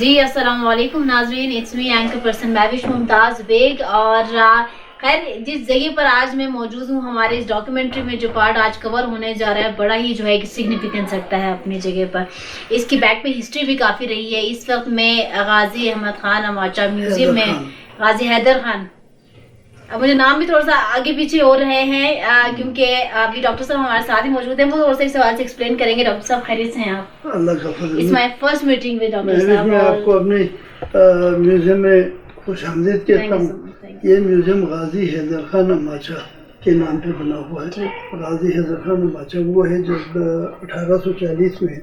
جی السلام علیکم ناظرین، it's me anchor person Babish Mumtaz Baig. اور خیر جس جگہ پر آج میں موجود ہوں، ہمارے اس ڈاکیومنٹری میں جو پارٹ آج کور ہونے جا رہا ہے بڑا ہی جو ہے سگنیفیکنس رکھتا ہے اپنی جگہ پر. اس کی بیک پہ ہسٹری بھی کافی رہی ہے. اس وقت میں غازی احمد خان اماچا میوزیم میں، غازی حیدر خان، اب مجھے نام بھی تھوڑا سا آگے پیچھے ہو رہے ہیں کیونکہ ابھی ڈاکٹر صاحب ہمارے ساتھ ہی موجود ہیں. وہ تھوڑا سا اس سوال سے ایکسپلین کریں گے. ڈاکٹر صاحب خیریت سے ہیں آپ؟ اللہ کا فضل. It's my first meeting with doctor صاحب. میں آپ کو اپنے میوزیم میں خوش آمدید کہتا ہوں. یہ میوزیم غازی حیدر خان اماچا کے نام پہ بنا ہوا ہے. غازی حیدر خان اماچا وہ ہے جب 1840 میں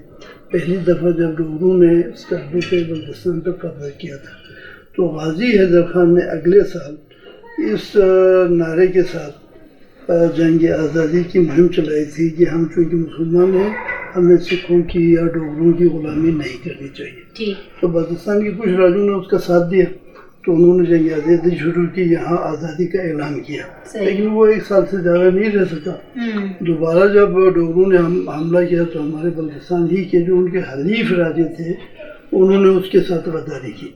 پہلی دفعہ جب ڈوگروں نے اسکردو پہ بلوچستان پہ قبضہ کیا تھا، تو غازی حیدر خان نے اگلے سال اس نعرے کے ساتھ جنگ آزادی کی مہم چلائی تھی کہ ہم چونکہ مسلمان ہیں، ہمیں سکھوں کی یا ڈوگروں کی غلامی نہیں کرنی چاہیے. تو بلوچستان کے کچھ راجوں نے اس کا ساتھ دیا، تو انہوں نے جنگ آزادی شروع کی، یہاں آزادی کا اعلان کیا. لیکن وہ 1 سال سے زیادہ نہیں رہ سکا. دوبارہ جب ڈوگروں نے حملہ کیا تو ہمارے بلوچستان ہی کے جو ان کے حلیف راجے تھے انہوں نے اس کے ساتھ غداری کی.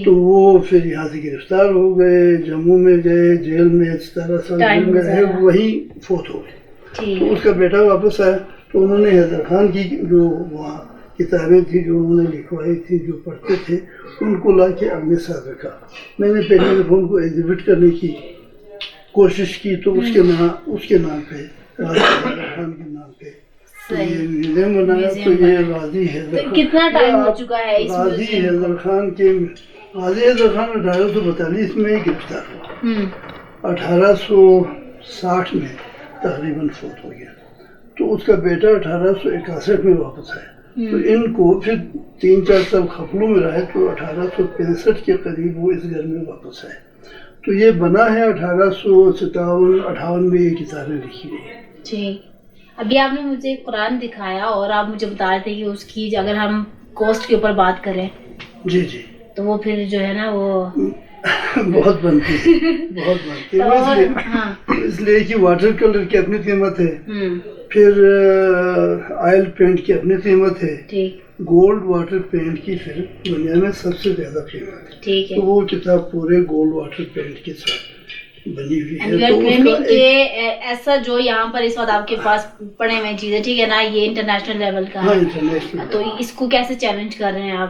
تو وہ پھر یہاں سے گرفتار ہو گئے، جموں میں گئے، جیل میں 17 سال جیل میں رہے، وہیں فوت ہو گئے. تو اس کا بیٹا واپس آیا تو انہوں نے حیدر خان کی جو وہاں کتابیں تھیں جو انہوں نے لکھوائی تھی، جو پڑھتے تھے، ان کو لا کے اپنے ساتھ رکھا. میں نے پہلے دفعہ ان کو ایگزیبٹ کرنے کی کوشش کی تو اس کے نام پہ حیدر خان کے نام پہ یہ میوزیم بنایا. تو یہ غازی حیدر خان. کتنا ٹائم ہو چکا ہے اس غازی حیدر خان کے غازی حیدر خان 1842 میں گرفتار ہوا، 1860 میں تقریباً فوت ہو گیا. تو اس کا بیٹا 1861 میں واپس آیا. تو ان کو پھر 3-4 سال خپلوں میں رہے تو 1865 کے قریب وہ اس گھر میں واپس آئے. تو یہ بنا ہے 1857-58 میں یہ کتابیں لکھی گئی ہیں. جی ابھی آپ نے مجھے قرآن دکھایا اور آپ مجھے بتا رہے تھے کہ اس کی اگر ہم کوسٹ کے اوپر بات کریں جی تو وہ پھر جو ہے نا وہ بہت بنتی ہے. اس لیے کہ واٹر کلر کی اپنی قیمت ہے، پھر آئل پینٹ کی اپنی قیمت ہے، گولڈ واٹر پینٹ کی پھر دنیا میں سب سے زیادہ قیمت ہے. تو وہ کتاب پورے گولڈ واٹر پینٹ کے ساتھ بنی ہوئی ہے. ایسا جو یہاں پر اس وقت آپ کے پاس پڑے ہوئے چیزیں، ٹھیک ہے نا، یہ انٹرنیشنل لیول کا ہے، تو اس کو کیسے چیلنج کر رہے ہیں آپ؟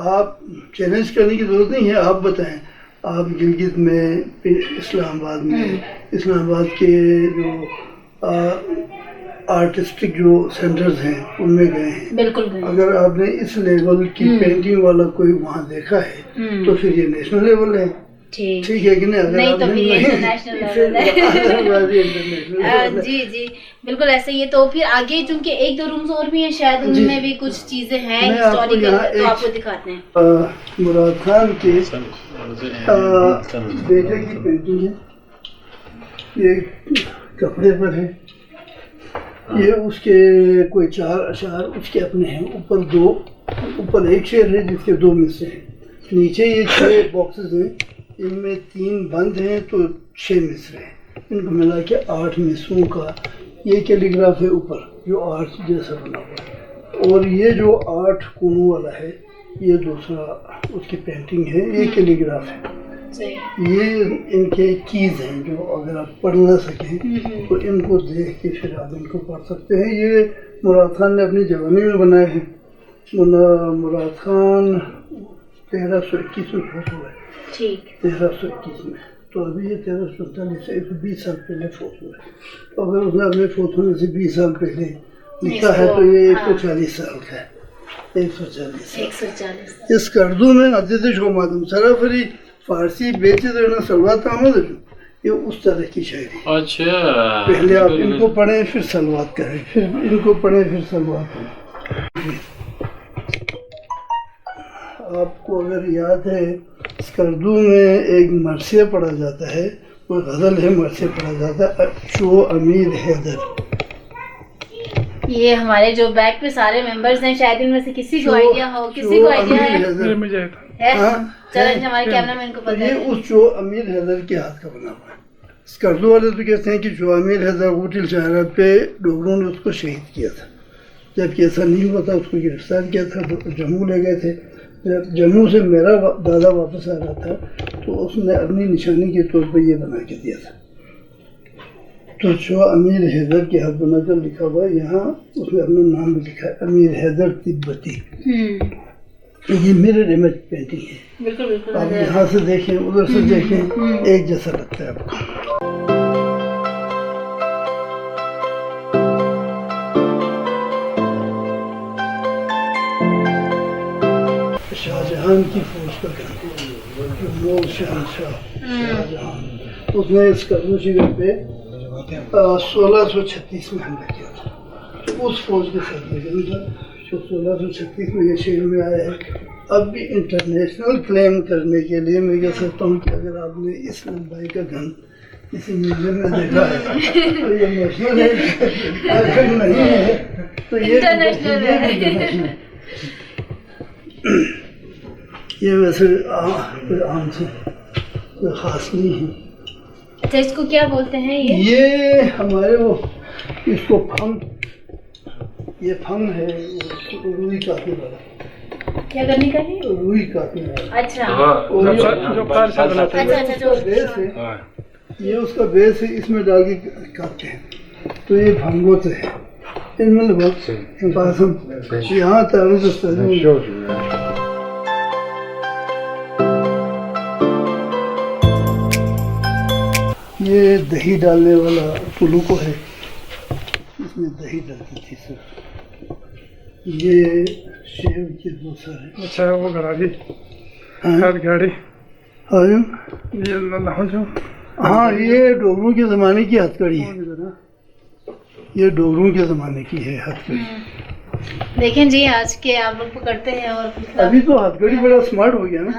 آپ چیلنج کرنے کی ضرورت نہیں ہے. آپ بتائیں، آپ گلگت میں، اسلام آباد کے جو آرٹسٹک جو سینٹرز ہیں ان میں گئے ہیں. بالکل. اگر آپ نے اس لیول کی پینٹنگ والا کوئی وہاں دیکھا ہے تو پھر یہ نیشنل لیول ہے. ٹھیک ہے کہ نہیں تو پھر یہ انٹرنیشنل لیول ہے. جی بالکل ایسے ہی ہے. تو پھر آگے چونکہ 1-2 رومز اور بھی ہیں، شاید ان میں بھی کچھ چیزیں ہیں ہسٹوریکل، تو آپ کو دکھاتے ہیں. مراد خان کے بیٹے کی پینٹنگ ہے، یہ کپڑے پر ہے. یہ اس کے کوئی 4 اشعار اس کے اپنے ہیں. اوپر ایک شعر ہے جس کے 2 مصرے ہیں. نیچے یہ 6 باکسز ہیں، ان میں 3 بند ہیں تو 6 مصرے ہیں. ان کو ملا کے 8 مصروں کا یہ کیلیگراف ہے اوپر، جو 8 جیسا بنا ہوا ہے. اور یہ جو 8 کونوں والا ہے یہ دوسرا اس کی پینٹنگ ہے، یہ کیلیگراف ہے. یہ ان کے کیز ہیں جو اگر آپ پڑھ نہ سکیں تو ان کو دیکھ کے پھر آپ ان کو پڑھ سکتے ہیں. یہ مراد خان نے اپنی جوانی میں بنائے ہیں. مراد خان 1321 میں فوت ہوا ہے. 1321 میں. تو ابھی یہ 1347 سے 120 سال پہلے فوت ہوا ہے. تو اگر اس نے اپنے فوت ہونے سے 20 سال پہلے لکھا ہے تو یہ 140 سال کا ہے. 140 اس اردو میں عزیز شما دم سرافری فارسی بیچے دینا سلوات آمد ہے. یہ اس طرح کی شاعری. اچھا پہلے آپ ان کو پڑھیں پھر سلوات کریں، پھر ان کو پڑھیں پھر سلوات کریں. آپ کو اگر یاد ہے اردو میں ایک مرثیہ پڑھا جاتا ہے، کوئی غزل ہے، مرثیہ پڑھا جاتا ہے، شو امیر حیدر. یہ ہمارے جو بیک پہ سارے ممبرز ہیں، شاید ان میں سے کسی کو آئیڈیا ہو. کسی کو آئیڈیا ہے؟ چلیں ہمارے کیمرہ مین کو پتہ ہے. یہ اس شو امیر حیدر کے ہاتھ کا بنا ہوا ہے. اردو والے تو کہتے ہیں کہ شو امیر حیدر غوٹل شہرات پہ ڈوگروں نے اس کو شہید کیا تھا. جبکہ ایسا نہیں ہوا تھا. اس کو گرفتار کیا تھا تو جموں لے گئے تھے. جب جموں سے میرا دادا واپس آ رہا تھا تو اس نے اپنی نشانی کے طور پہ یہ بنا کے دیا تھا. تو جو امیر حیدر کے ہاتھ بنا کر لکھا ہوا یہاں اس نے اپنا نام بھی لکھا ہے, امیر حیدر تبتی. یہ میرر امیج پینٹنگ ہے. بالکل بالکل. آپ یہاں سے دیکھیں ادھر سے دیکھیں ایک جیسا لگتا ہے آپ کو. شاہجہان کی فوج کا گھر, مغل شہنشاہ شاہجہان, اس نے اس قدم شریف پہ 1636 میں حملہ کیا تھا. اس فوج کے ساتھ لگن تھا جو 1636 میں یہ شہر میں آیا ہے. اب بھی انٹرنیشنل کلیم کرنے کے لیے میں کہہ سکتا ہوں کہ اگر آپ نے اس لمبائی کا گن کسی میوزیم میں دیکھا ہے تو یہ نیشنل ہے, اگر نہیں ہے تو یہ انٹرنیشنل ہے. یہ ویسے کوئی عام سے کوئی خاص نہیں ہے. اچھا اس کو کیا بولتے ہیں؟ یہ ہمارے وہ اس کو پھنگ, یہ پھنگ ہے روئی کاپی والا. کیا کرنے کا ہے؟ روئی کاپی والا. اچھا جو کار سے بناتے ہیں یہ اس کا بیس ہے, اس میں ڈال کے کاٹتے ہیں. تو یہ بھنگوت ہے ان میں لوگ یہاں تعارف یہ دہی ڈالنے والا پلوکو ہے, اس میں دہی ڈالتی تھی سر. یہ شیو کے دو سر ہیں. اچھا وہ گاڑی ہر گاڑی ہاں یہ ڈوگروں کے زمانے کی ہتھ کڑی ہے. یہ ڈوگروں کے زمانے کی ہے ہتھ کڑی. دیکھیں جی آج کے آپ لوگ پکڑتے ہیں اور ابھی تو ہتھ کڑی بڑا اسمارٹ ہو گیا نا.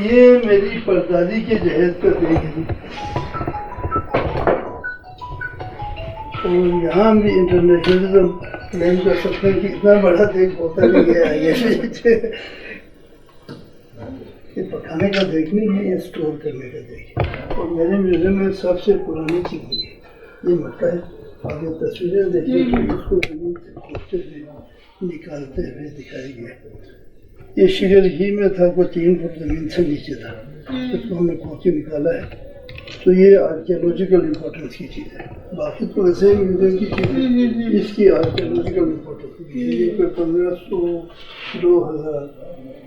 یہ میری پردادی کے جہیز کا دیکھ ہے. اور یہاں بھی انٹرنیشنلزم کلیم کر سکتے ہیں کہ اتنا بڑا دیکھ ہوتا نہیں ہے آگے. یہ پکانے کا دیکھ نہیں ہے, یہ اسٹور کرنے کا دیکھ. اور میرے میوزیم میں سب سے پرانی چیز یہ مٹکا ہے. آگے تصویریں دیکھیے تو اس کو زمین سے کھودتے ہوئے نکالتے ہوئے دکھائی گیا. یہ شگر ہی میں تھا, کوئی 3 فٹ زمین سے نیچے تھا, اس کو ہم نے کھود کے نکالا ہے. تو یہ آرکیولوجیکل امپورٹنس کی چیز ہے. باقی تو ویسے ہی میوزیم کی چیز ہے, اس کی آرکیولوجیکل امپورٹنس کی چیز ہے. یہ کوئی 1500 2000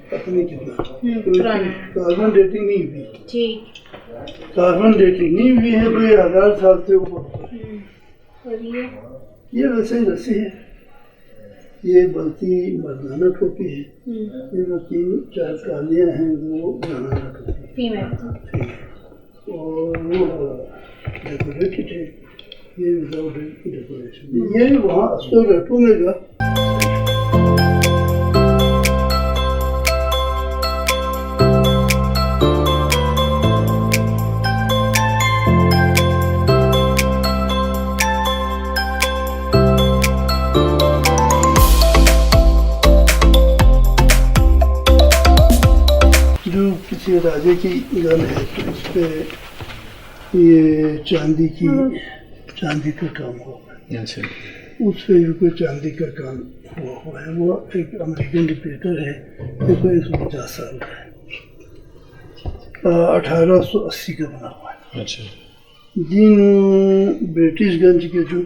پتہ نہیں کتنا. کاربن ڈیٹنگ نہیں ہوئی, کاربن ڈیٹنگ نہیں ہوئی ہے تو یہ 1000 سال سے اوپر. یہ ویسے ہی رسی ہے. یہ بلتی مردانہ ٹوپی ہے. یہ جو 3-4 کالیاں ہیں وہ زنانہ ٹوپی ہے. اور وہ ڈیکوریٹڈ ہے. یہ وداؤٹ ڈیکوریشن. یہ وہاں اسٹوریٹو میں گا. کسی راجے کی گل ہے تو اس پہ یہ چاندی کا کام ہوا ہے. اس پہ بھی کوئی چاندی کا کام ہوا ہے. وہ ایک امریکن ڈکٹیٹر ہے, یہ کوئی 150 سال کا ہے. 1880 کا بنا ہوا ہے. جن برٹش گنج کے جو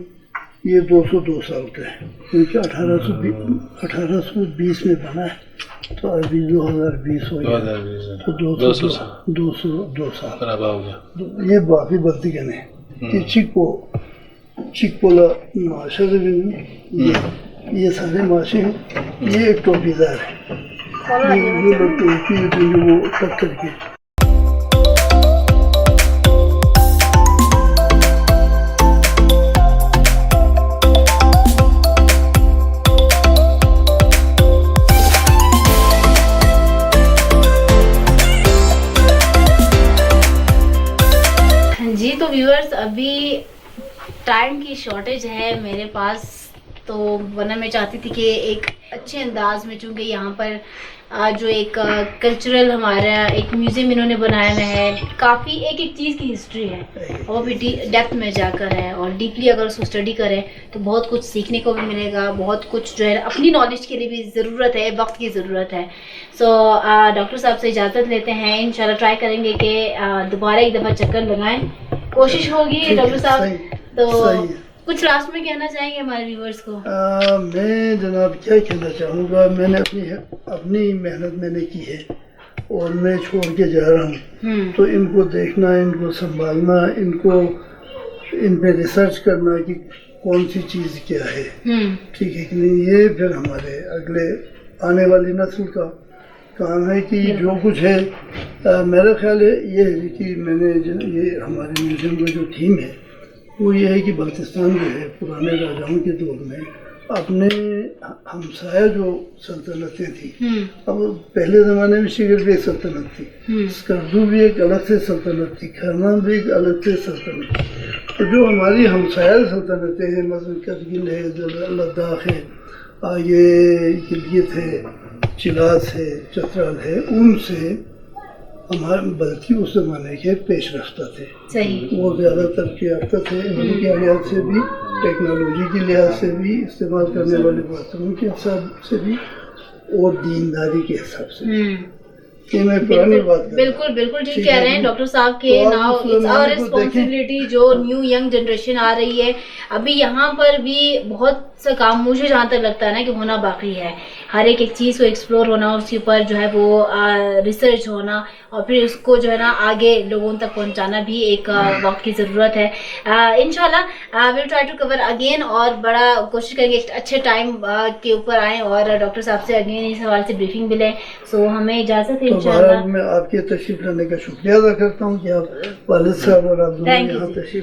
یہ 202 سال کا ہے, کیونکہ 1820 میں بنا ہے تو ابھی 2020 ہو گیا تو 202 سال. یہ باقی بلتی گنے یہ چکپولا معاشرے سے بھی یہ سارے معاشرے ہیں. یہ ایک ٹوپی دار ہے. یہ لوگ ٹوپی وہ کٹ کر کے ویورز ابھی ٹائم کی شارٹیج ہے میرے پاس, تو ورنہ میں چاہتی تھی کہ ایک اچھے انداز میں, چونکہ یہاں پر جو ایک کلچرل ہمارا ایک میوزیم انہوں نے بنایا ہوا ہے، کافی ایک ایک چیز کی ہسٹری ہے، اور وہ بھی ڈیپتھ میں جا کر ہے، اور ڈیپلی اگر اس کو اسٹڈی کریں تو بہت کچھ سیکھنے کو بھی ملے گا، بہت کچھ جو ہے اپنی نالج کے لیے بھی ضرورت ہے، وقت کی ضرورت ہے. سو ڈاکٹر صاحب سے اجازت لیتے ہیں، انشاءاللہ ٹرائی کریں گے کہ دوبارہ ایک دفعہ چکر لگائیں، کوشش ہوگی ڈاکٹر صاحب. تو کچھ لاسٹ میں کہنا چاہیں گے ہمارے ویورز کو؟ میں جناب کیا کہنا چاہوں گا، میں نے اپنی محنت میں نے کی ہے اور میں چھوڑ کے جا رہا ہوں، تو ان کو دیکھنا، ان کو سنبھالنا، ان پہ ریسرچ کرنا کہ کون سی چیز کیا ہے، ٹھیک ہے کہ نہیں، یہ پھر ہمارے اگلے آنے والی نسل کا کام ہے کہ جو کچھ ہے. میرا خیال ہے یہ ہے کہ میں نے یہ ہمارے میوزیم کا جو تھیم ہے وہ یہ ہے کہ بلتستان جو ہے پرانے راجاؤں کے دور میں اپنے ہمسایہ جو سلطنتیں تھیں، اب پہلے زمانے میں شگر بھی ایک سلطنت تھی، اسکردو بھی ایک الگ سے سلطنت تھی، کھرمان بھی ایک الگ سے سلطنت تھی. تو جو ہماری ہمسایہ سلطنتیں ہیں، مثلا کرگل ہے، لداخ ہے، یہ گلگت ہے، چلاس ہے، چترال ہے، ان سے ہمارے بلکہ اس زمانے کے پیش رفتہ تھے، وہ زیادہ ترقی یافتہ تھے، علم کے لحاظ سے بھی، ٹیکنالوجی کے لحاظ سے بھی، استعمال کرنے والے برتنوں کے حساب سے بھی، اور دینداری کے حساب سے بھی. میں پرانی بات بالکل بالکل ٹھیک کہہ رہے ہیں ڈاکٹر صاحب کے. ناؤ اٹس آور ریسپانسبلٹی، جو نیو ینگ جنریشن آ رہی ہے ابھی یہاں پر بھی بہت سا کام مجھے جہاں تک لگتا ہے نا کہ ہونا باقی ہے. ہر ایک چیز کو ایکسپلور ہونا، اس کے اوپر جو ہے وہ ریسرچ ہونا، اور پھر اس کو جو ہے نا آگے لوگوں تک پہنچانا بھی ایک وقت کی ضرورت ہے. انشاءاللہ we'll try to cover again, اور بڑا کوشش کریں گے ایک اچھے ٹائم کے اوپر آئیں اور ڈاکٹر صاحب سے اگین اس حوالے سے بریفنگ بھی لیں. سو ہمیں اجازت ہے انشاءاللہ. میں آپ کے تشریف لانے کا شکریہ ادا کرتا ہوں کہ آپ والد صاحب اور آپ دونوں یہاں تشریف